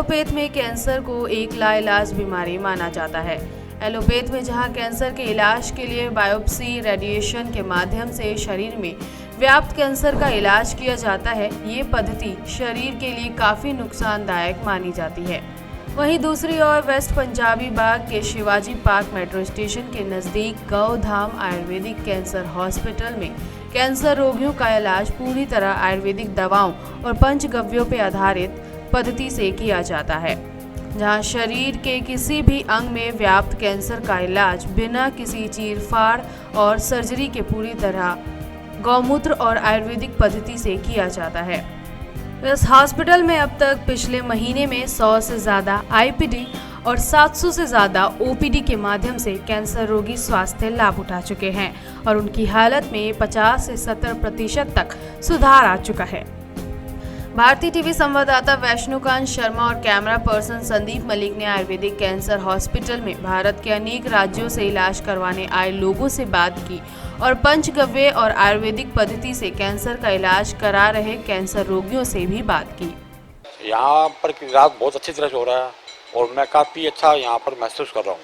Allopath में cancer को एक लाइलाज बीमारी माना जाता है। एलोपैथ में जहां कैंसर के इलाज के लिए बायोप्सी, रेडिएशन के माध्यम से शरीर में व्याप्त कैंसर का इलाज किया जाता है, ये पद्धति शरीर के लिए काफ़ी नुकसानदायक मानी जाती है। वहीं दूसरी ओर वेस्ट पंजाबी बाग के शिवाजी पार्क मेट्रो स्टेशन के नज़दीक गौधाम आयुर्वेदिक कैंसर हॉस्पिटल में कैंसर रोगियों का इलाज पूरी तरह आयुर्वेदिक दवाओं और पंचगव्यों पर आधारित पद्धति से किया जाता है, जहां शरीर के किसी भी अंग में व्याप्त कैंसर का इलाज बिना किसी चीरफाड़ और सर्जरी के पूरी तरह गौमूत्र और आयुर्वेदिक पद्धति से किया जाता है। इस हॉस्पिटल में अब तक पिछले महीने में 100 से ज़्यादा आईपीडी और 700 से ज़्यादा ओपीडी के माध्यम से कैंसर रोगी स्वास्थ्य लाभ उठा चुके हैं और उनकी हालत में 50 से 70% तक सुधार आ चुका है। भारतीय टीवी संवाददाता वैष्णुकांत शर्मा और कैमरा पर्सन संदीप मलिक ने आयुर्वेदिक कैंसर हॉस्पिटल में भारत के अनेक राज्यों से इलाज करवाने आए लोगों से बात की और पंचगव्य और आयुर्वेदिक पद्धति से कैंसर का इलाज करा रहे कैंसर रोगियों से भी बात की। यहाँ पर इलाज बहुत अच्छी तरह से हो रहा है और मैं काफ़ी अच्छा यहाँ पर महसूस कर रहा हूँ।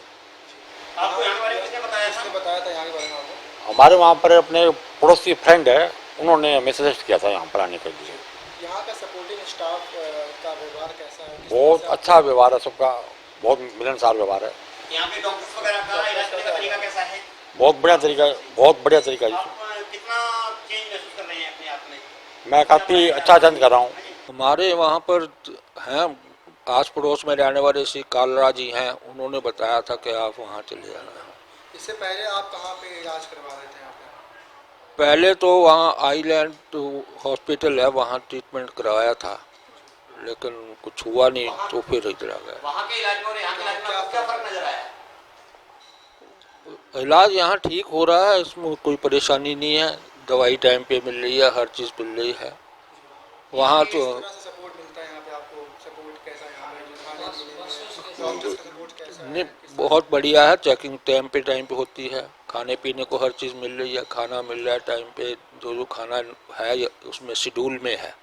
आपको यहाँ के बारे में किसने बताया था यहाँ के बारे में आपको? हमारे वहाँ पर अपने पड़ोसी फ्रेंड है, उन्होंने हमें सजेस्ट किया था यहाँ पर आने के लिए। यहाँ का सपोर्टिंग स्टाफ का व्यवहार कैसा है? बहुत अच्छा व्यवहार है सबका, बहुत मिलनसार व्यवहार है। यहाँ पे डॉक्टर्स वगैरह का इलाज करने का तरीका कैसा है? बहुत बढ़िया तरीका है। आप कितना चेंज महसूस कर रहे हैं अपने आप में? मैं काफ़ी अच्छा चेंज कर रहा हूँ। हमारे वहाँ पर हैं आस पड़ोस में रहने वाले श्री कालरा जी हैं, उन्होंने बताया था कि आप वहाँ चले जाना है। इससे पहले आप कहाँ पे इलाज करवा रहे थे यहाँ पे? पहले तो वहाँ आईलैंड हॉस्पिटल है, वहाँ ट्रीटमेंट कराया था, लेकिन कुछ हुआ नहीं तो फिर इधर आ गया। वहाँ के इलाज में और यहाँ के इलाज में क्या फर्क नजर आया? इलाज यहाँ ठीक हो रहा है, इसमें कोई परेशानी नहीं है, दवाई टाइम पे मिल रही है, हर चीज़ मिल रही है। वहाँ तो सपोर्ट मिलता है यहाँ पे आपको? सपोर्ट कैसा है यहाँ पे? डॉक्टर्स का सपोर्ट कैसा है? नहीं, बहुत बढ़िया है, चेकिंग टाइम पे होती है, खाने पीने को हर चीज़ मिल रही है, खाना मिल रहा है टाइम पे, जो खाना है उसमें शेड्यूल में है,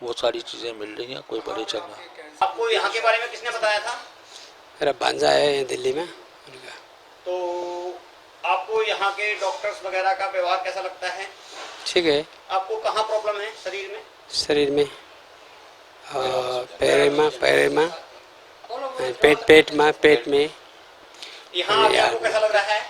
वो सारी चीज़ें मिल रही हैं, कोई परेशानी नहीं। आपको यहाँ के बारे में किसने बताया था? मेरा भांजा है दिल्ली में। तो आपको यहाँ के डॉक्टर्स वगैरह का व्यवहार कैसा लगता है? ठीक है। आपको कहाँ प्रॉब्लम है शरीर में? शरीर में पैर में पेट में। यहाँ आके आपको कैसा लग रहा है?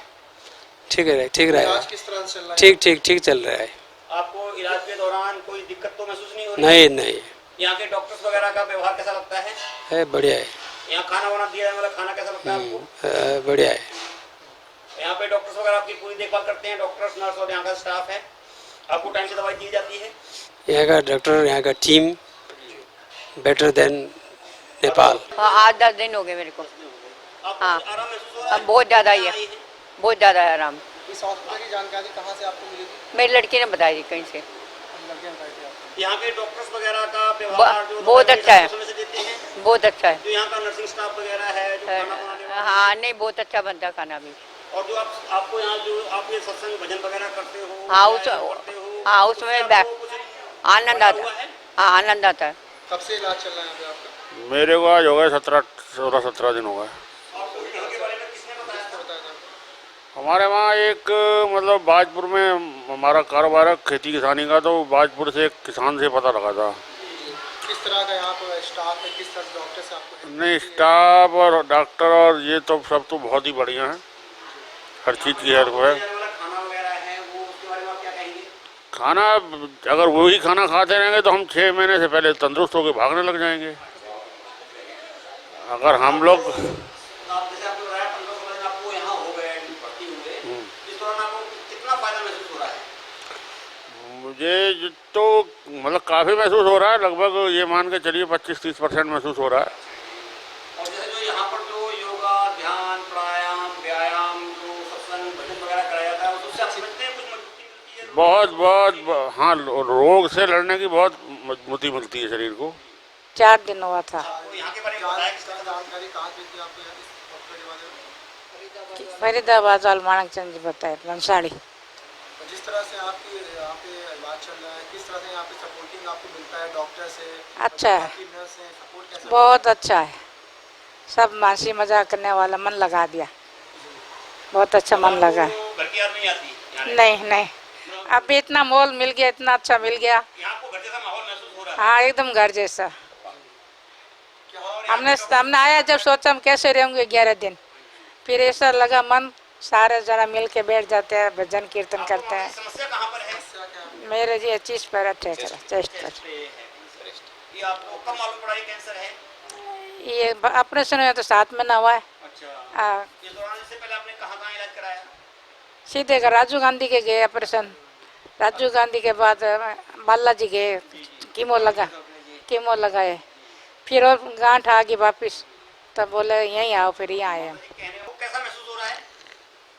ठीक रहा है। इलाज किस तरह से चल रहा है? ठीक चल रहा है। आपको इलाज के दौरान कोई दिक्कत तो महसूस नहीं हो रही? नहीं। यहाँ के डॉक्टर्स वगैरह का व्यवहार कैसा लगता है? बढ़िया है। यहाँ खाना वाना दिया है, मतलब खाना कैसा लगता है आपको? बढ़िया है। यहाँ पे डॉक्टर्स वगैरह आपकी पूरी देखभाल करते हैं, डॉक्टर्स, नर्स और यहाँ का स्टाफ है? आपको टाइम से दवाई दी जाती है? यहाँ का डॉक्टर, यहाँ का टीम बेटर देन नेपाल। हाँ, 8-10 दिन हो गए मेरे को। आपको हाँ। आराम महसूस हो रहा है? बहुत ज़्यादा ही है, बहुत ज़्यादा है आराम। इस हॉस्पिटल की जानकारी कहाँ से आपको मिली थी? मेरी लड़की ने बताई थी कहीं से। लड़कियाँ बताई थी आपको? यहाँ के डॉक्टर्स वगैरह का व्यवहार जो बहुत अच्छा है, समय से देते हैं? बहुत अच्छा है। जो यहाँ का नर्सिंग स्टाफ वगैरह है, जो खाना बनाने वाला, हाँ, नहीं, बहुत अच्छा बनता है खाना भी। और जो आपको यहाँ जो आप ये सत्संग भजन वगैरह करते हो, हाँ, उसमें उसमें आनंद आता है। हाँ, आनंद आता है। कब से इलाज चल रहा है यहाँ पे आपका? मेरे को आज हो गए 16-17 दिन हो गए। आपको यहाँ के बारे में किसने बताया था? हमारे वहाँ एक मतलब बाजपुर में हमारा कारोबार है खेती किसानी का, तो बाजपुर से एक किसान से पता लगा था। किस तरह का यहाँ पर स्टाफ है, किस तरह से डॉक्टर से आपको? नहीं, स्टाफ और डॉक्टर और ये तो सब तो बहुत ही बढ़िया है, हर चीज़ की हेल्प है। खाना वगैरह है वो, उसके बारे में आप क्या कहेंगे? खाना अगर वही खाना खाते रहेंगे तो हम 6 महीने से पहले तंदुरुस्त होकर भागने लग जाएंगे। अगर हम लोग आप जैसे आपको बताया 15-16 दिन आपको यहाँ हो गए, भर्ती हुए, इस दौरान आपको कितना फायदा महसूस हो रहा है? मुझे तो मतलब काफ़ी महसूस हो रहा है, लगभग ये मान के चलिए 25-30% महसूस हो रहा है। और जैसे जो यहाँ पर जो योगा, ध्यान, प्राणायाम, व्यायाम, जो सत्संग भजन वगैरह कराया जाता है, उससे आप समझते हैं कुछ मजबूती मिलती है? बहुत हाँ, रोग से लड़ने की बहुत मजबूती मिलती है शरीर को। 4 दिन हुआ था। आपको यहाँ के बारे में बताया, किस तरह जानकारी कहाँ से थी आपको इस डॉक्टर के बारे में? फरीदाबाद वाल माणक चंद जी बताए, लंसाड़ी। और जिस तरह से आपकी यहाँ पे इलाज चल रहा है, किस तरह से यहाँ पे सपोर्टिंग आपको मिलता है डॉक्टर से? अच्छा है, बाकी नर्स हैं, सपोर्ट कैसा? बहुत अच्छा है। सब हंसी मजाक करने वाला, मन लगा दिया, बहुत अच्छा मन लगा। घर की याद नहीं आती यहाँ? नहीं नहीं, अब इतना माहौल मिल गया, इतना अच्छा मिल गया। यहाँ आपको घर जैसा माहौल महसूस हो रहा है? हाँ, एकदम घर जैसा। और हमने आया जब सोचा हम कैसे रहेंगे 11 दिन, फिर ऐसा लगा मन, सारे जरा मिल के बैठ जाते हैं, भजन कीर्तन करते हैं। समस्या कहाँ पर है? मेरे जी चीज पर चेस्ट पर। ये आपको कब मालूम पड़ा ये कैंसर है? ये ऑपरेशन हुआ तो 7 महीना हुआ है। अच्छा, इस दौरान इससे पहले आपने कहाँ इलाज कराया? सीधे राजीव गांधी के गए ऑपरेशन, राजीव गांधी के बाद बालाजी गए, कीमो लगाए, फिर और गांठ आ गई वापिस, तब बोले यहीं आओ, फिर यहाँ आए हम। कैसा महसूस हो रहा है?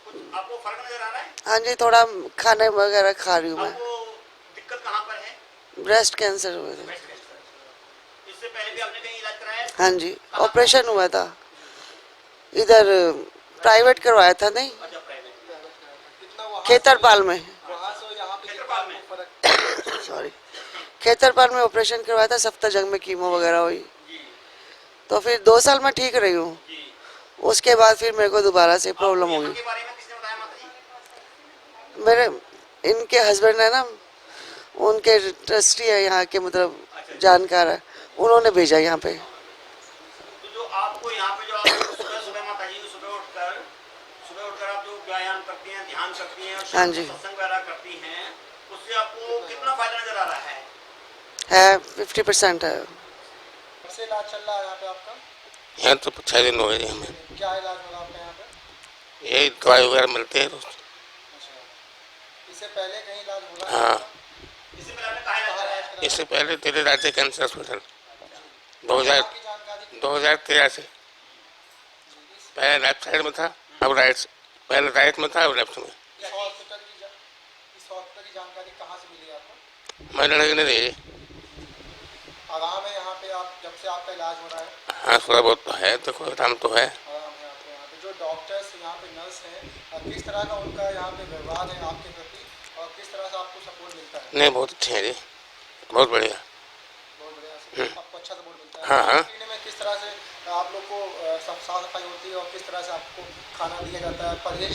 कुछ आपको फर्क नजर आ रहा है? हाँ जी, थोड़ा खाने वगैरह खा रही हूँ मैं। आपको दिक्कत कहाँ पर है? ब्रेस्ट कैंसर हुआ था। इससे पहले भी आपने कहीं इलाज कराया है? हाँ जी, ऑपरेशन हुआ था, इधर प्राइवेट करवाया था। नहीं, अच्छा, प्राइवेट। खेतरपाल में। वहाँ से यहाँ पे क्षेत्रपाल में? फर्क? सॉरी, खेतरपाल में ऑपरेशन करवाया था, सफ्दरजंग में कीमो वगैरह हुई, तो फिर 2 साल मैं ठीक रही हूँ। उसके बाद फिर मेरे को दोबारा से प्रॉब्लम हो गई। के बारे में किसने बताया माता जी? मेरे इनके हस्बैंड है ना, उनके ट्रस्टी है यहाँ के, मतलब जानकार है, उन्होंने भेजा यहाँ पे। तो जो आपको यहाँ पे जो आप सुबह सुबह माता जी सुबह उठकर आप जो व्यायाम करती हैं, ध्यान करती हैं और हाँ जी, सत्संग वगैरह करती हैं, उससे आपको कितना फायदा नजर आ रहा है? 50% है। कैसे इलाज चल रहा है यहाँ पे आपका? यहाँ तो 6 दिन हो गए जी हमें। क्या इलाज हो रहा है आपका यहाँ पे? यही दवाई वगैरह मिलते हैं तो। अच्छा, इससे पहले कहीं इलाज हो रहा है? हाँ, इससे पहले आपने कहाँ इलाज कराया? इससे पहले दिल्ली राज्य कैंसर हॉस्पिटल 2013 से। पहले लेफ्ट साइड में था, अब राइट, पहले राइट में था, अब लेफ्ट में। इस हॉस्पिटल की जानकारी कहाँ से मिली आपको? मैं लड़के ने दी। आराम है यहाँ पे, आप जब से आपका इलाज हो रहा है? हाँ, थोड़ा बहुत तो है, देखो आराम तो है। आराम है आपको यहाँ पे? जो डॉक्टर्स यहाँ पे नर्स हैं, किस तरह का उनका यहाँ पे व्यवहार है आपके प्रति, और किस तरह से आपको सपोर्ट मिलता है? नहीं, बहुत अच्छे हैं जी, बहुत बढ़िया। बहुत बढ़िया, आपको अच्छा सपोर्ट मिलता है? हाँ हाँ। खाने में किस तरह से आप लोग को साफ सफाई होती है, और किस तरह से आपको खाना दिया जाता है? परहेज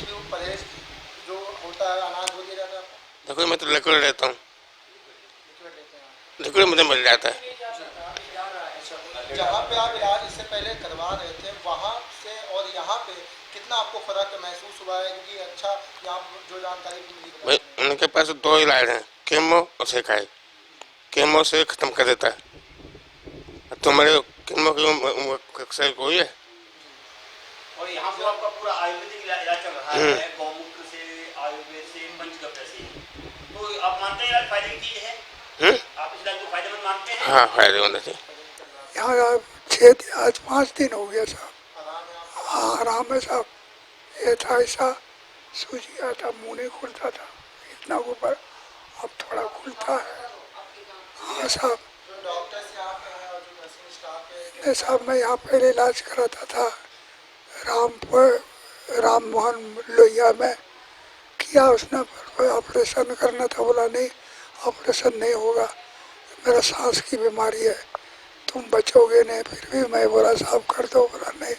जो होता है, अनाज वो दिया जाता है आपको? देखो मैं तो लिक्विड लेता हूँ, लिक्विड लेते हैं? लिक्विड मुझे मिल जाता है। जहाँ पे आप इलाज इससे पहले करवा रहे थे, वहाँ से और यहाँ पे कितना आपको फर्क महसूस हुआ है? क्योंकि अच्छा, यहाँ जो जानकारी मिली भाई उनके पास 2 इलाज हैं, कीमो और सेकाई। कीमो से ख़त्म कर देता है, तो मेरे कीमो की कोई है। और यहाँ पर आपका पूरा आयुर्वेदिक इलाज चल रहा है, गौमूत्र से, आयुर्वेद से, पंचगव्य से, तो आप मानते हैं इलाज फायदे की चीज है? आप इस इलाज को फायदेमंद मानते हैं? हाँ, फायदेमंद है। यहाँ 5 दिन हो गया साहब। हाँ, आराम है साहब। ये था ऐसा सूझ गया था, मुँह नहीं खुलता था इतना ऊपर, अब थोड़ा खुलता है। हाँ साहब। नहीं साहब, मैं यहाँ पहले इलाज कराता था राम मोहन लोहिया में, किया उसने, पर ऑपरेशन करना था, बोला नहीं ऑपरेशन नहीं होगा, मेरा सांस की बीमारी है, तुम बचोगे नहीं। फिर भी मैं बोला साहब कर दो, बोला नहीं।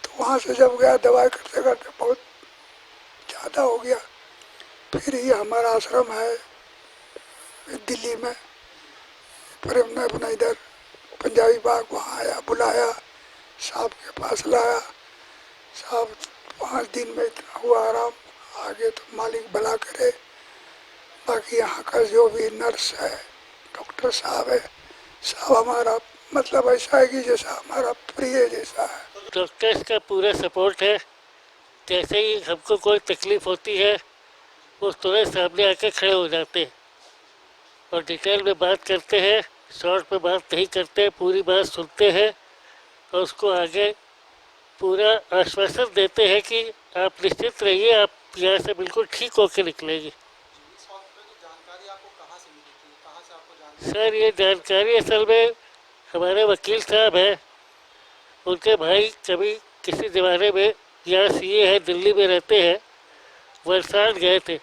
तो वहाँ से जब गया, दवाई करते करते बहुत ज़्यादा हो गया। फिर ये हमारा आश्रम है दिल्ली में, फिर हमने अपना इधर पंजाबी बाग वहाँ आया, बुलाया, साहब के पास लाया। साहब 5 दिन में इतना हुआ आराम, आगे तो मालिक भला करे। बाकी यहाँ का जो भी नर्स है, डॉक्टर साहब है, सब हमारा मतलब ऐसा है कि जैसा हमारा प्रिय जैसा है। डॉक्टर्स का पूरा सपोर्ट है, जैसे ही हमको कोई तकलीफ होती है वो तुरंत सामने आके खड़े हो जाते हैं और डिटेल में बात करते हैं, शॉर्ट में बात नहीं करते, पूरी बात सुनते हैं और उसको आगे पूरा आश्वासन देते हैं कि आप निश्चित रहिए, आप यहाँ से बिल्कुल ठीक होकर निकलेंगे। सर, ये जानकारी असल में हमारे वकील साहब हैं, उनके भाई कभी किसी ज़माने में यहाँ सीए है, दिल्ली में रहते हैं, वलसाड गए थे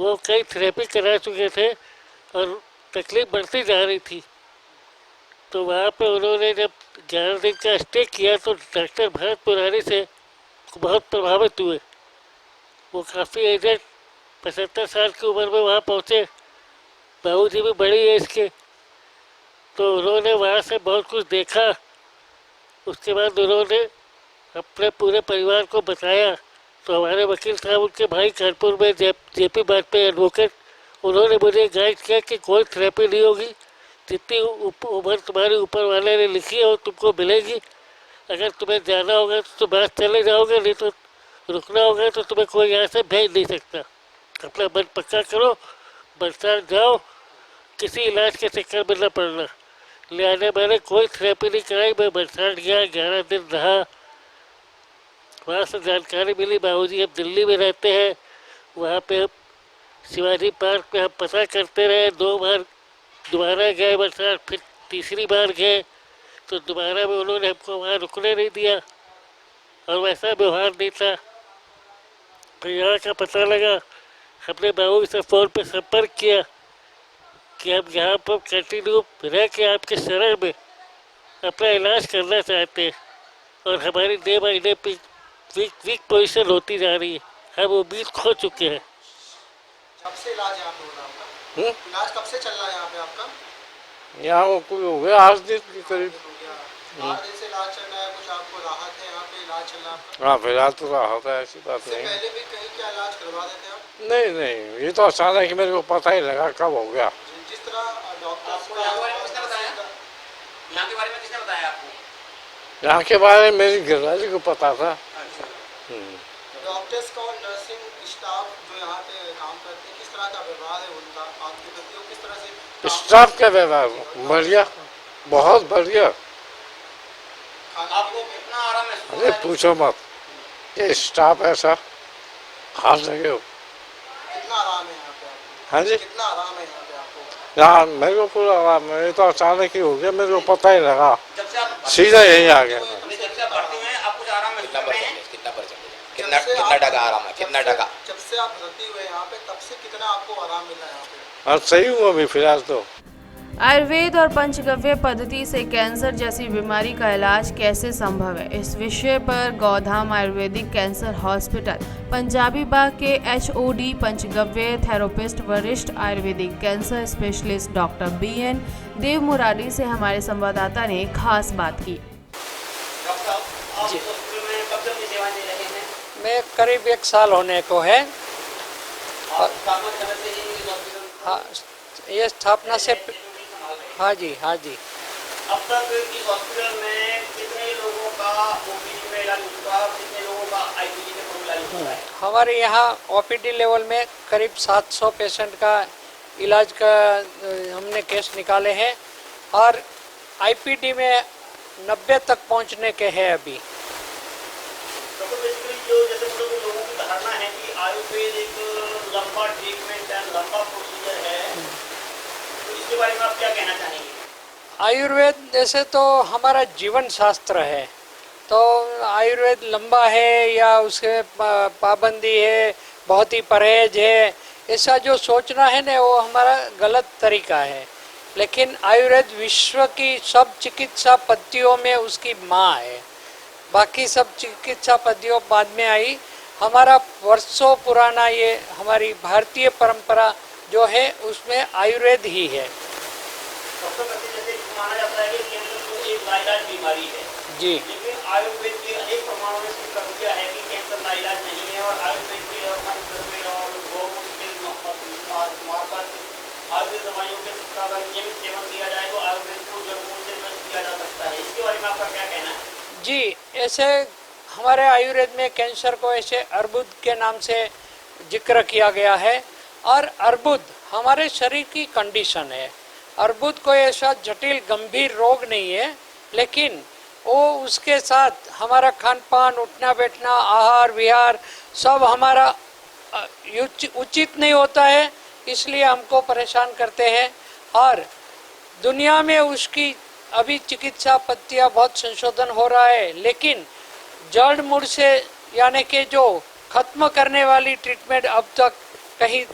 वो कई थेरेपी करा चुके थे और तकलीफ बढ़ती जा रही थी। तो वहाँ पे उन्होंने जब 11 दिन का स्टे किया तो डॉक्टर भरत पुरानी से बहुत प्रभावित हुए। वो काफ़ी एजेड 75 साल की उम्र में वहाँ पहुँचे, बाबू जी भी बड़ी एज के। तो उन्होंने वहाँ से बहुत कुछ देखा। उसके बाद उन्होंने अपने पूरे परिवार को बताया। तो हमारे वकील साहब, उनके भाई कानपुर में जेपी वाजपेयी एडवोकेट, उन्होंने मुझे गाइड किया कि कोई थेरेपी नहीं होगी, जितनी उम्र तुम्हारे ऊपर वाले ने लिखी है वो तुमको मिलेगी। अगर तुम्हें जाना होगा तो तुम बस चले जाओगे, नहीं तो रुकना होगा तो तुम्हें कोई यहाँ से भेज नहीं सकता। अपना मन पक्का करो, बरसात जाओ, किसी इलाज के चक्कर में न पड़ना। लिहाजा मैंने कोई थेरेपी नहीं कराई। मैं बरसात गया, 11 दिन रहा। वहाँ से जानकारी मिली बाबूजी अब दिल्ली में रहते हैं। वहाँ पे शिवाजी पार्क में हम पता करते रहे। 2 बार दोबारा गए बरसात, फिर तीसरी बार गए तो दोबारा में उन्होंने हमको वहाँ रुकने नहीं दिया और वैसा व्यवहार नहीं था। फिर यहाँ का पता लगा, हमने बाबू से फ़ोन पे संपर्क किया कि हम यहाँ पर कंटिन्यू रह के आपके शरण में अपना इलाज करना चाहते हैं और हमारी day by day weak position होती जा रही है। हम उम्मीद खो चुके हैं। कब से इलाज यहाँ पे हो रहा है आपका? इलाज कब से चल रहा है यहाँ पे आपका? यहाँ वो कोई हो गया 8 दिन के करीब। 8 दिन से इलाज चल रहा है। कुछ आपको राहत है यहाँ पे इलाज चल रहा है आपका? हाँ फिलहाल तो राहत है, ऐसी बात नहीं। पहले भी कहीं क्या इलाज करवा देते हैं आप? नहीं, ये तो अचानक ही मेरे को पता ही लगा कब हो गया। जिस तरह डॉक्टर आपको यहाँ के बारे में किसने बताया? यहाँ के बारे में किसने बताया आपको? यहाँ के बारे में मेरी गिरवाजी को पता था। डॉक्टर्स का और नर्सिंग स्टाफ जो यहाँ पे काम करते हैं, किस तरह का व्यवहार है उनका आपके प्रति? वो किस तरह से स्टाफ का व्यवहार बढ़िया, बहुत बढ़िया। आपको कितना आराम महसूस अरे पूछो मत, ये स्टाफ ऐसा हर जगह हो। कितना आराम है यहाँ पे आपको? हाँ जी, कितना आराम है यहाँ पे आपको? यहाँ मेरे को पूरा आराम है। ये तो अचानक ही हो गया, मेरे को पता ही लगा, जब से आप सीधा यही आ गया। जब से आप भर्ती हुए हैं, आप कुछ आराम महसूस कर रहे हैं? कितना टका आराम है? कितना टका? जब से आप भर्ती हुए यहाँ पे तब से कितना आपको आराम मिला है यहाँ पे? और सही हूँ अभी फिलहाल तो। आयुर्वेद और पंचगव्य पद्धति से कैंसर जैसी बीमारी का इलाज कैसे संभव है, इस विषय पर गौधाम आयुर्वेदिक कैंसर हॉस्पिटल पंजाबी बाग के HOD पंचगव्य थेरेपिस्ट वरिष्ठ Ayurvedic cancer specialist doctor BN देव मुरारी से हमारे संवाददाता ने खास बात की। डॉक्टर आप हॉस्पिटल में कब से अपनी सेवाएं दे रहे हैं? मैं करीब 1 साल होने को है। आप स्थापना कब से हैं इस हॉस्पिटल? हाँ, ये स्थापना से हाँ जी। अब तक इस हॉस्पिटल में कितने लोगों का OPD में इलाज हो चुका है, कितने लोगों का IPD में इलाज हो चुका है? हमारे यहाँ OPD लेवल में करीब 700 पेशेंट का इलाज का हमने केस निकाले हैं और IPD में 90 तक पहुँचने के हैं अभी। तो बेसिकली जो जैसे लोगों की धारणा है कि आयुर्वेद एक लंबा ट्रीटमेंट है, लंबा प्रोसीजर है, तो इसके बारे में आप क्या कहना चाहेंगे? आयुर्वेद जैसे तो हमारा जीवन शास्त्र है, तो आयुर्वेद लंबा है या उसके पाबंदी है, बहुत ही परहेज है, ऐसा जो सोचना है ना वो हमारा गलत तरीका है। लेकिन आयुर्वेद विश्व की सब चिकित्सा पद्धतियों में उसकी माँ है। बाकी सब चिकित्सा पद्धतियों बाद में आई। हमारा वर्षों पुराना ये हमारी भारतीय परंपरा जो है उसमें आयुर्वेद ही है। जैसे माना जाता है कि कैंसर तो एक लाइलाज बीमारी है जी, लेकिन आयुर्वेद के अनेक प्रमाणों में सिद्ध कर दिया है कि कैंसर लाइलाज नहीं है और आयुर्वेद के और गौमूत्र के मार्फत आयुर्वेद दवाइयों के नियमित सेवन किया जाए तो आयुर्वेद को जड़ से नष्ट किया जा सकता है। इसके बारे में आपका क्या कहना है? जी, ऐसे हमारे आयुर्वेद में कैंसर को ऐसे अर्बुद के नाम से जिक्र किया गया है और अर्बुद हमारे शरीर की कंडीशन है। अर्बुद कोई ऐसा जटिल गंभीर रोग नहीं है, लेकिन वो उसके साथ हमारा खान पान, उठना बैठना, आहार विहार सब हमारा उचित नहीं होता है, इसलिए हमको परेशान करते हैं। और दुनिया में उसकी अभी चिकित्सा पद्धतियाँ बहुत संशोधन हो रहा है, लेकिन जड़ मूल से यानी कि जो खत्म करने वाली ट्रीटमेंट अब तक कहीं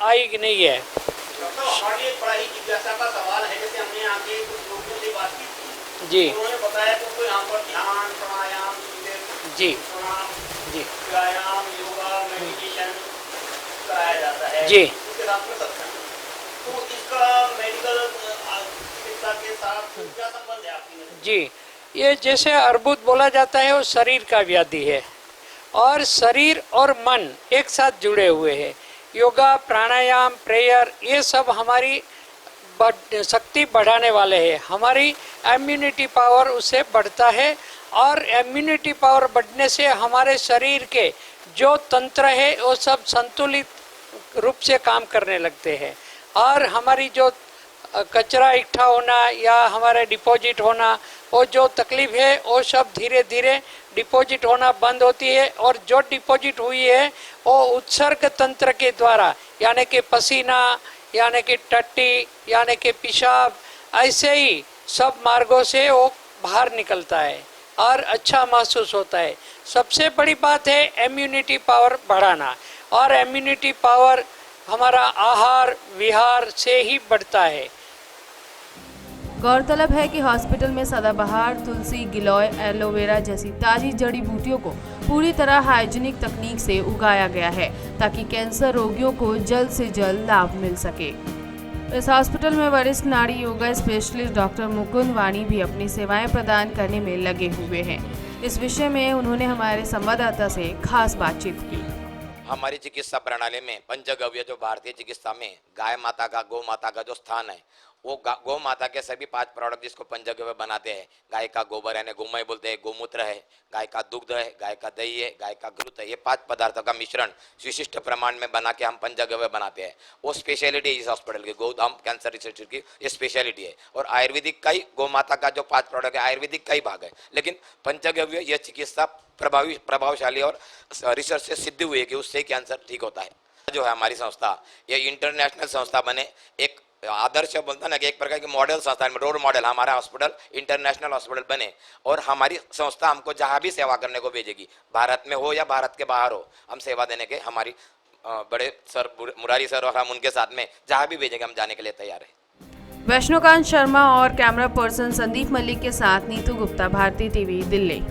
आई नहीं है। डॉक्टर हमारे लिए बड़ा ही जिज्ञासा का सवाल है, जैसे हमने आगे कुछ लोगों से बातचीत की जी उन्होंने बताया कि कोई यहाँ पर ध्यान प्राणायाम जी जी व्यायाम योगा मेडिटेशन कराया जाता है जी। उसके साथ में सत्संग, तो इसका मेडिकल चिकित्सा के साथ क्या संबंध है आपकी नजर? जी, ये जैसे अर्बुद बोला जाता है वो शरीर का व्याधि है और शरीर और मन एक साथ जुड़े हुए हैं। योगा प्राणायाम प्रेयर ये सब हमारी शक्ति बढ़ाने वाले हैं, हमारी इम्यूनिटी पावर उससे बढ़ता है और इम्यूनिटी पावर बढ़ने से हमारे शरीर के जो तंत्र है वो सब संतुलित रूप से काम करने लगते हैं और हमारी जो कचरा इकट्ठा होना या हमारे डिपॉजिट होना वो जो तकलीफ है वो सब धीरे धीरे डिपॉजिट होना बंद होती है और जो डिपॉजिट हुई है वो उत्सर्ग तंत्र के द्वारा यानी कि पसीना यानी कि टट्टी यानी कि पेशाब ऐसे ही सब मार्गों से वो बाहर निकलता है और अच्छा महसूस होता है। सबसे बड़ी बात है इम्यूनिटी पावर बढ़ाना और इम्यूनिटी पावर हमारा आहार विहार से ही बढ़ता है। गौरतलब है कि हॉस्पिटल में सदाबहार, तुलसी, गिलोय, एलोवेरा जैसी ताजी जड़ी बूटियों को पूरी तरह हाइजीनिक तकनीक से उगाया गया है ताकि कैंसर रोगियों को जल्द से जल्द लाभ मिल सके। इस हॉस्पिटल में वरिष्ठ नाड़ी योगा स्पेशलिस्ट डॉक्टर मुकुंद वाणी भी अपनी सेवाएं प्रदान करने में लगे हुए हैं। इस विषय में उन्होंने हमारे संवाददाता से खास बातचीत की। हमारी चिकित्सा प्रणाली में पंचगव्य जो भारतीय चिकित्सा में गाय माता का गौ माता का जो स्थान है वो गौ माता के सभी 5 प्रोडक्ट जिसको पंचगव्य बनाते हैं, गाय का गोबर यानी गोमय बोलते हैं, गोमूत्र है, गाय का दुग्ध है, गाय का दही है, गाय का घृत है, ये 5 पदार्थों का मिश्रण विशिष्ट प्रमाण में बना के हम पंचगव्य बनाते हैं। वो स्पेशलिटी इस हॉस्पिटल की गोधाम कैंसर रिसर्च की ये स्पेशलिटी है। और आयुर्वेदिक का ही गौ माता का जो 5 प्रोडक्ट है आयुर्वेदिक का ही भाग है, लेकिन पंचगव्य यह चिकित्सा प्रभावशाली और रिसर्च से सिद्ध हुई है कि उससे कैंसर ठीक होता है। जो है हमारी संस्था ये इंटरनेशनल संस्था बने, एक आदर्श बोलता ना कि एक प्रकार की मॉडल संस्था, रोल मॉडल हमारा हॉस्पिटल इंटरनेशनल हॉस्पिटल बने और हमारी संस्था हमको जहाँ भी सेवा करने को भेजेगी, भारत में हो या भारत के बाहर हो, हम सेवा देने के हमारी बड़े सर मुरारी सर और हम उनके साथ में जहाँ भी भेजेंगे हम जाने के लिए तैयार है। वैष्णोकांत शर्मा और कैमरा पर्सन संदीप मलिक के साथ नीतू गुप्ता, भारती टीवी, दिल्ली।